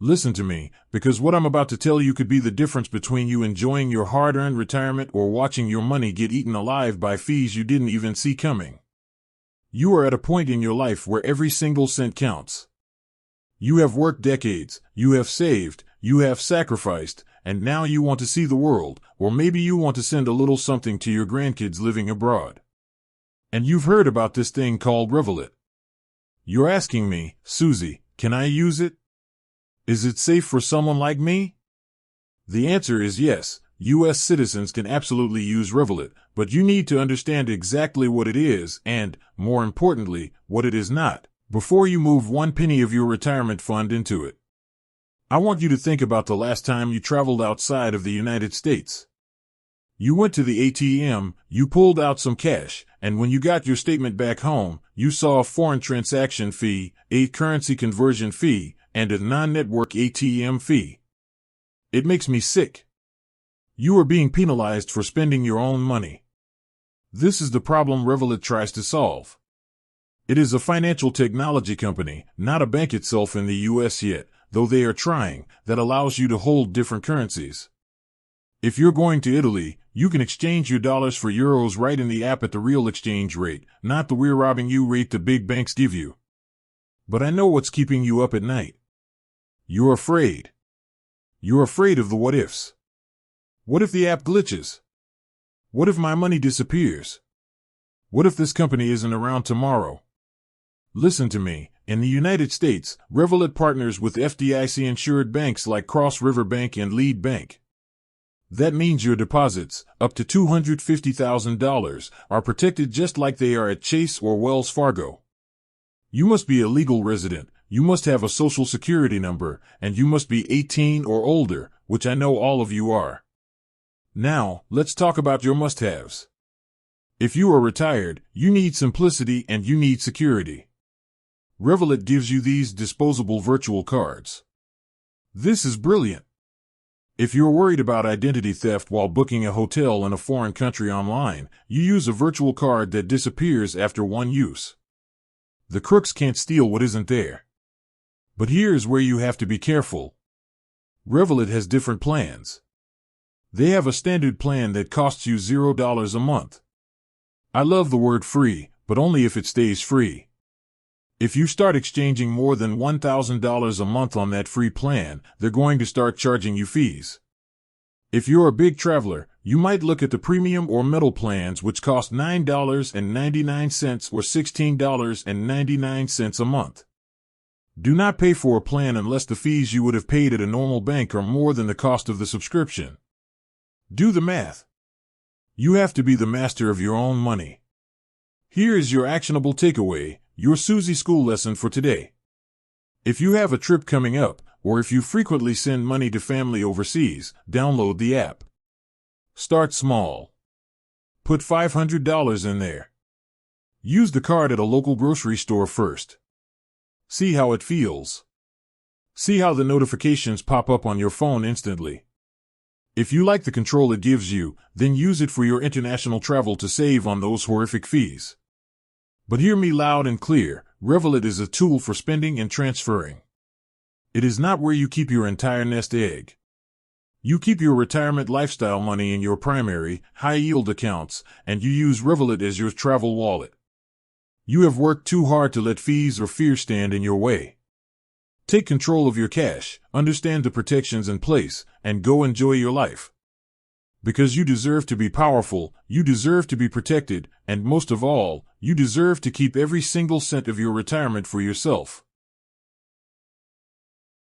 Listen to me, because what I'm about to tell you could be the difference between you enjoying your hard-earned retirement or watching your money get eaten alive by fees you didn't even see coming. You are at a point in your life where every single cent counts. You have worked decades, you have saved, you have sacrificed, and now you want to see the world, or maybe you want to send a little something to your grandkids living abroad. And you've heard about this thing called Revolut. You're asking me, Susie, can I use it? Is it safe for someone like me? The answer is yes. U.S. citizens can absolutely use Revolut, but you need to understand exactly what it is and, more importantly, what it is not, before you move one penny of your retirement fund into it. I want you to think about the last time you traveled outside of the United States. You went to the ATM, you pulled out some cash, and when you got your statement back home, you saw a foreign transaction fee, a currency conversion fee, and a non-network ATM fee. It makes me sick. You are being penalized for spending your own money. This is the problem Revolut tries to solve. It is a financial technology company, not a bank itself in the U.S. yet, though they are trying, that allows you to hold different currencies. If you're going to Italy, you can exchange your dollars for euros right in the app at the real exchange rate, not the "we're robbing you" rate the big banks give you. But I know what's keeping you up at night. You're afraid. You're afraid of the what-ifs. What if the app glitches? What if my money disappears? What if this company isn't around tomorrow? Listen to me. In the United States, Revolut partners with FDIC-insured banks like Cross River Bank and Lead Bank. That means your deposits, up to $250,000, are protected just like they are at Chase or Wells Fargo. You must be a legal resident, you must have a social security number, and you must be 18 or older, which I know all of you are. Now, let's talk about your must-haves. If you are retired, you need simplicity and you need security. Revolut gives you these disposable virtual cards. This is brilliant. If you're worried about identity theft while booking a hotel in a foreign country online, you use a virtual card that disappears after one use. The crooks can't steal what isn't there. But here's where you have to be careful. Revolut has different plans. They have a standard plan that costs you $0 a month. I love the word free, but only if it stays free. If you start exchanging more than $1,000 a month on that free plan, they're going to start charging you fees. If you're a big traveler, you might look at the premium or metal plans, which cost $9.99 or $16.99 a month. Do not pay for a plan unless the fees you would have paid at a normal bank are more than the cost of the subscription. Do the math. You have to be the master of your own money. Here is your actionable takeaway, your Susie school lesson for today. If you have a trip coming up, or if you frequently send money to family overseas, download the app. Start small. Put $500 in there. Use the card at a local grocery store first. See how it feels. See how the notifications pop up on your phone instantly. If you like the control it gives you, then use it for your international travel to save on those horrific fees. But hear me loud and clear, Revolut is a tool for spending and transferring. It is not where you keep your entire nest egg. You keep your retirement lifestyle money in your primary, high-yield accounts, and you use Revolut as your travel wallet. You have worked too hard to let fees or fear stand in your way. Take control of your cash, understand the protections in place, and go enjoy your life. Because you deserve to be powerful, you deserve to be protected, and most of all, you deserve to keep every single cent of your retirement for yourself.